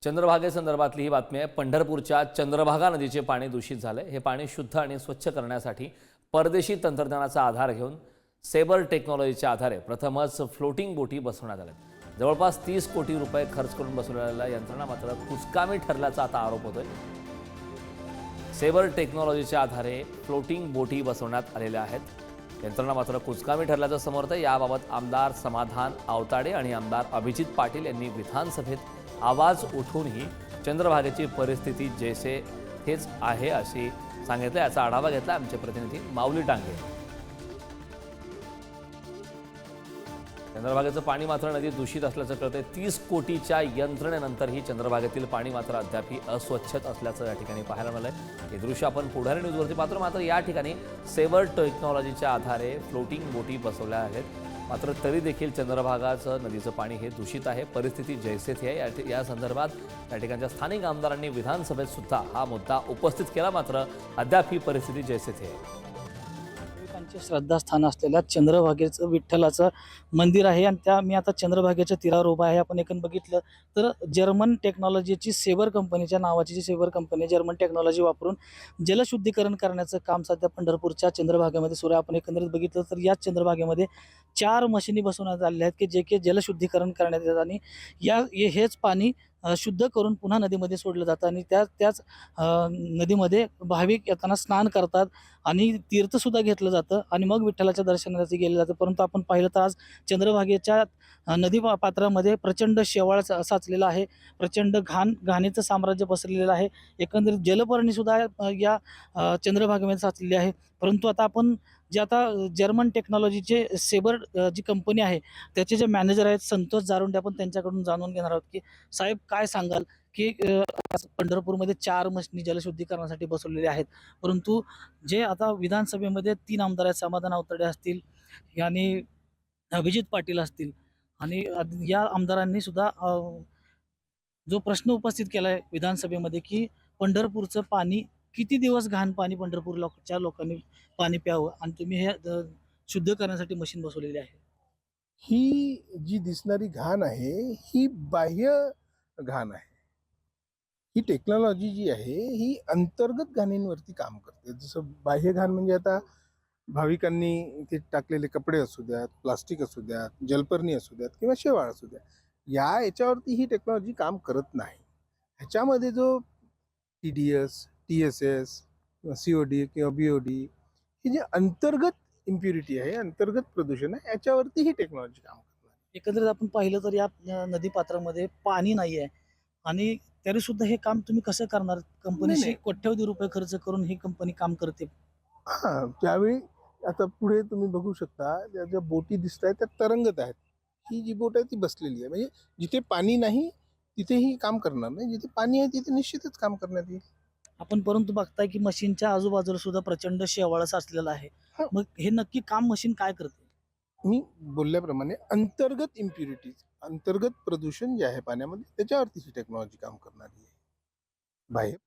चंद्रभागेसंदर्भातली ही बातमी आहे। पंढरपूरच्या चंद्रभागा नदीचे पाणी दूषित झाले। हे पाणी शुद्ध आणि स्वच्छ करण्यासाठी परदेशी तंत्रज्ञानाचा आधार घेऊन सेबर टेक्नॉलॉजीच्या आधारे प्रथमच फ्लोटिंग बोटी बसवण्यात आल्या। जवळपास 30 कोटी रुपये खर्च करून बसवलेल्या यंत्रणा मात्र कुचकामी ठरल्याचा आता आरोप होतोय। सेबर टेक्नॉलॉजीच्या आधारे फ्लोटिंग बोटी बसवण्यात आलेल्या आहेत। यंत्रणा मात्र कुचकामी ठरल्याचं समोर येतं। याबाबत आमदार समाधान आवताडे आणि आमदार अभिजित पाटील यांनी विधानसभेत आवाज उठवूनही चंद्रभागेची परिस्थिती जैसे थेच आहे अशी सांगितलं। याचा आढावा घेतला आमचे प्रतिनिधी माऊली टांगे। चंद्रभागेचं पाणी मात्र नदी दूषित असल्याचं कळतंय। 30 कोटीच्या यंत्रणेनंतरही चंद्रभागेतील पाणी मात्र अद्यापही अस्वच्छच असल्याचं या ठिकाणी पाहायला मिळालंय। हे दृश्य आपण पुढारी न्यूजवरती पाहतो। मात्र या ठिकाणी सेबर टेक्नॉलॉजीच्या आधारे फ्लोटिंग बोटी बसवल्या आहेत। मात्र तरी देखील चंद्रभागाचं नदीचं पाणी हे दूषित आहे, परिस्थिती जैसे थे आहे। या संदर्भात या ठिकाणच्या स्थानिक आमदारांनी विधानसभेत सुद्धा हा मुद्दा उपस्थित केला। मात्र अद्याप ही परिस्थिती जैसे थे आहे। श्रद्धास्थान असलेल्या चंद्रभागेचं विठ्ठलाचं मंदिर आहे आणि मी आता चंद्रभागेच्या तीरावर उभा आहे। आपण एकूण बघितलं तर जर्मन टेक्नॉलॉजीची सेबर कंपनीच्या नावाची जी सेबर कंपनी जर्मन टेक्नॉलॉजी वापरून जलशुद्धीकरण करण्याचं काम सध्या पंढरपूरच्या चंद्रभागेमध्ये सुरू आहे। आपण एकंदरीत बघितलं तर या चंद्रभागेमध्ये 4 मशिनी बसवण्यात आलेल्या आहेत की जे की जलशुद्धीकरण करण्यात येतात आणि हेच पाणी शुद्ध करून पुन्हा नदीमध्ये सोडलं जातं आणि त्याच नदीमध्ये भाविक येताना स्नान करतात आणि तीर्थसुद्धा घेतलं जातं आणि मग विठ्ठलाच्या दर्शनासाठी गेलं जातं। परंतु आपण पाहिलं तर आज चंद्रभागेच्या नदी पात्रामध्ये प्रचंड शेवाळ साचलेला आहे, प्रचंड घाणीचं साम्राज्य पसरलेलं आहे। एकंदरीत जलपर्णीसुद्धा या चंद्रभागेमध्ये साचलेली आहे। परंतु आता आपण जर्मन टेक्नॉलॉजीचे सेबर जी कंपनी आहे त्याचे जे मॅनेजर आहेत संतोष जारुंडे, आपण त्यांच्याकडून जाणून घेणार आहोत की साहेब काय सांगाल की पंढरपूरमध्ये 4 मशिनी जलशुद्धीकरणासाठी बसवलेले आहेत, परंतु जे आता विधानसभेमध्ये 3 आमदार आहेत, समाधान आवताडे असतील आणि अभिजित पाटील असतील आणि या आमदारांनी सुद्धा जो प्रश्न उपस्थित केला आहे विधानसभेमध्ये की पंढरपूरचं पाणी किती दिवस घाण पाणी पंढरपूरच्या लोकांनी पाणी प्यावं आणि तुम्ही हे शुद्ध करण्यासाठी मशीन बसवलेली आहे। ही जी दिसणारी घाण आहे ही बाह्य घाण आहे। ही टेक्नॉलॉजी जी आहे ही अंतर्गत घाणींवरती काम करते। जसं बाह्य घाण म्हणजे आता भाविकांनी ते टाकलेले कपडे असू द्यात, प्लास्टिक असू द्यात, जलपर्णी असू द्यात किंवा शेवाळ असू द्या, याच्यावरती ही टेक्नॉलॉजी काम करत नाही। ह्याच्यामध्ये जो TDS, TSS, COD किंवा BOD ही जी अंतर्गत इम्प्युरिटी आहे, अंतर्गत प्रदूषण आहे, याच्यावरती ही टेक्नॉलॉजी काम करणार। एकंदरीत आपण पाहिलं तर या नदीपात्रामध्ये पाणी नाही आहे आणि तरी सुद्धा हे काम तुम्ही कसं करणार? कंपनीशी कोट्यवधी रुपये खर्च करून ही कंपनी काम करते। हां, त्यावेळी आता पुढे तुम्ही बघू शकता ज्या बोटी दिसत आहेत त्या तरंगत आहेत। ही जी बोट आहे ती बसलेली आहे, म्हणजे जिथे पाणी नाही तिथेही काम करणार नाही, जिथे पाणी आहे तिथे निश्चितच काम करण्यात येईल। आपण परंतु बघताय की मशीनच्या आजूबाजूला सुद्धा प्रचंड शेवाळ साचलेला आहे। मग हे नक्की काम मशीन काय करते? मी बोलल्याप्रमाणे अंतर्गत इम्प्युरिटीज, अंतर्गत प्रदूषण जे आहे पाण्यामध्ये त्याच्यावरती ही टेक्नॉलॉजी काम करणारी आहे। बाहेर